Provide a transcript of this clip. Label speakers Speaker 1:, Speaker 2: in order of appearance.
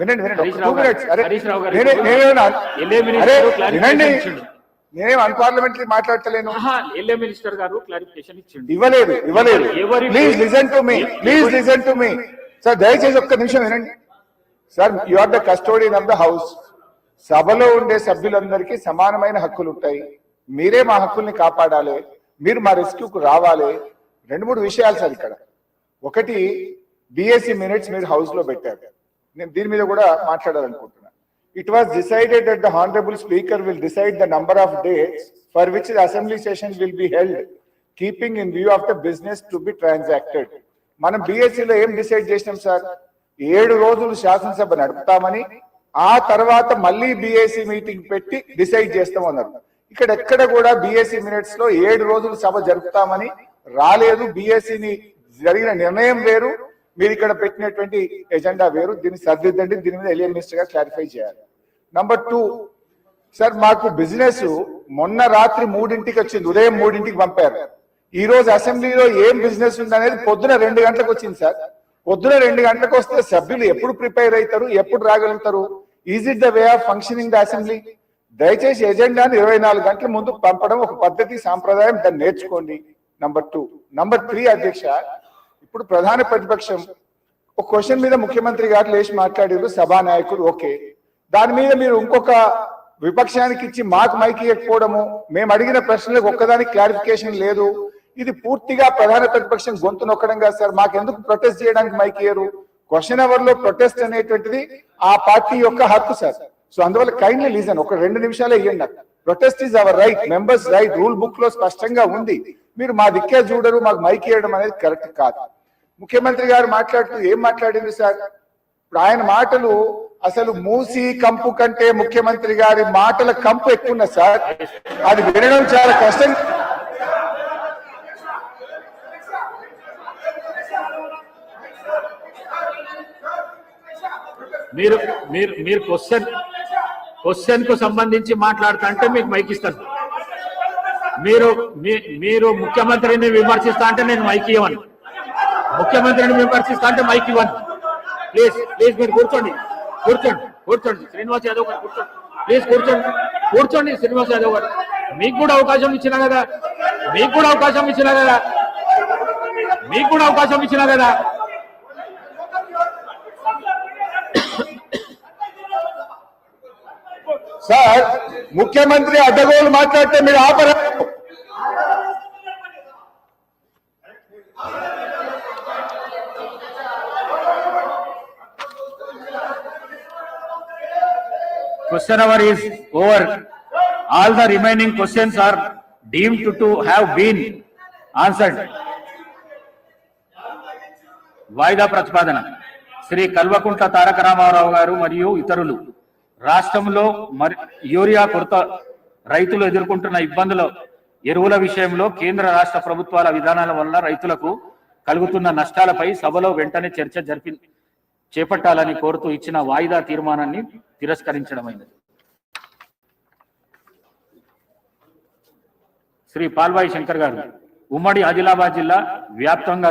Speaker 1: వినండి వినండి 2 minutes. నేనేం అన్పార్లమెంటరీ మాట్లాడతలేను.
Speaker 2: మినిస్టర్ గారు క్లారిఫికేషన్ ఇచ్చిండు.
Speaker 1: ఇవ్వలేదు. Please listen to me sir. దయచేసి ఒక్క నిమిషం వినండి sir. You are the custodian of the house. సభలో ఉండే సభ్యులందరికీ సమానమైన హక్కులు ఉంటాయి. మీరే మా హక్కుల్ని కాపాడాలి. మీరు మా రెస్క్యూకు రావాలి. 2-3 విషయాలు సార్ ఇక్కడ. ఒకటి, బిఎస్సి మినిట్స్ మీరు హౌస్ లో పెట్టారు. నేను దీని మీద కూడా మాట్లాడాలనుకుంటున్నాను. It was decided that the Honorable Speaker will decide the number of days for which the assembly session will be held, keeping in view of the business to be transacted. మనం బిఎస్సిలో ఏం decide చేసినాం sir? 7 రోజులు శాసనసభ నడుపుతామని, ఆ తర్వాత మళ్ళీ BSc meeting పెట్టి decide చేస్తామన్నారు. ఇక్కడ ఎక్కడ కూడా బిఎస్సి మినిట్స్ లో 7 రోజులు సభ జరుపుతామని రాలేదు. బిఎస్సిని జరిగిన నిర్ణయం వేరు, మీరు ఇక్కడ పెట్టినటువంటి ఎజెండా వేరు. దీన్ని సరిదిద్దండి. దీని మీద ఎలియన్ మినిస్టర్ గారు క్లారిఫై చేయాలి. నంబర్ 2 సార్, మాకు బిజినెస్ మొన్న రాత్రి 3ంటికి వచ్చింది, ఉదయం 3ంటికి పంపారు. ఈ రోజు అసెంబ్లీలో ఏం బిజినెస్ ఉందనేది పొద్దున 2 గంటలకు వచ్చింది సార్. పొద్దున 2 గంటలకు వస్తే సభ్యులు ఎప్పుడు ప్రిపేర్ అవుతారు, ఎప్పుడు రాగలుగుతారు? Is it the way of functioning the assembly? దయచేసి ఎజెండాను 24 గంటల ముందు పంపడం ఒక పద్ధతి, సాంప్రదాయం. దాన్ని నేర్చుకోండి. నంబర్ 2. నంబర్ 3 అధ్యక్ష, ఇప్పుడు ప్రధాన ప్రతిపక్షం ఒక క్వశ్చన్ మీద ముఖ్యమంత్రి గారు లేచి మాట్లాడారు, సభానాయకుడు ఓకే. దాని మీద మీరు ఇంకొక విపక్షానికి ఇచ్చి మాకు మైక్ ఇవ్వకపోవడము, మేము అడిగిన ప్రశ్నలకు ఒక్కదానికి క్లారిఫికేషన్ లేదు. ఇది పూర్తిగా ప్రధాన ప్రతిపక్షం గొంతు నొక్కడం కాదు సార్. మాకెందుకు ప్రొటెస్ట్ చేయడానికి మైక్ ఇయ్యరు? క్వశ్చన్ అవర్ లో ప్రొటెస్ట్ అనేటువంటిది ఆ పార్టీ యొక్క హక్కు సార్. సో అందువల్ల కైండ్లీ లీజన్ ఒక 2 నిమిషాలే ఇవ్వండి. Protest is our right, members right. Rule book లో స్పష్టంగా ఉంది. మీరు మా దిక్కే చూడరు, మాకు మైక్ ఇవ్వడం అనేది కరెక్ట్ కాదు. ముఖ్యమంత్రి గారు మాట్లాడుతూ ఏం మాట్లాడింది సార్? ఇప్పుడు ఆయన మాటలు అసలు మూసి కంపు కంటే ముఖ్యమంత్రి గారి మాటల కంపు ఎక్కువ సార్. అది వినడం చాలా కష్టం.
Speaker 2: మీరు క్వశ్చన్ కు సంబంధించి మాట్లాడుతుంటే మీకు మైక్ ఇస్తాను. మీరు ముఖ్యమంత్రిని విమర్శిస్తా అంటే నేను మైక్ ఇవ్వను. ముఖ్యమంత్రిని విమర్శిస్తా అంటే మైక్ ఇవ్వను. ప్లీజ్ మీరు కూర్చోండి శ్రీనివాస్ యాదవ్ గారు కూర్చోండి. ప్లీజ్ కూర్చోండి శ్రీనివాస్ యాదవ్ గారు. మీకు కూడా అవకాశం ఇచ్చినా కదా.
Speaker 1: సార్, ముఖ్యమంత్రి అడ్డగోలు మాట్లాడితే మీరు ఆపరా?
Speaker 2: Question hour is over. All the remaining questions are deemed to have been answered. వాయిదా ప్రతిపాదన. శ్రీ కల్వకుంట్ల తారక రామారావు గారు మరియు ఇతరులు రాష్ట్రంలో యూరియా కొరత, రైతులు ఎదుర్కొంటున్న ఇబ్బందుల, ఎరువుల విషయంలో కేంద్ర రాష్ట్ర ప్రభుత్వాల విధానాల వల్ల రైతులకు కలుగుతున్న నష్టాలపై సభలో వెంటనే చర్చ చేపట్టాలని కోరుతూ ఇచ్చిన వాయిదా తీర్మానాన్ని తిరస్కరించడమైనది. శ్రీ పాల్వాయి శంకర్ గారు, ఉమ్మడి ఆదిలాబాద్ జిల్లా వ్యాప్తంగా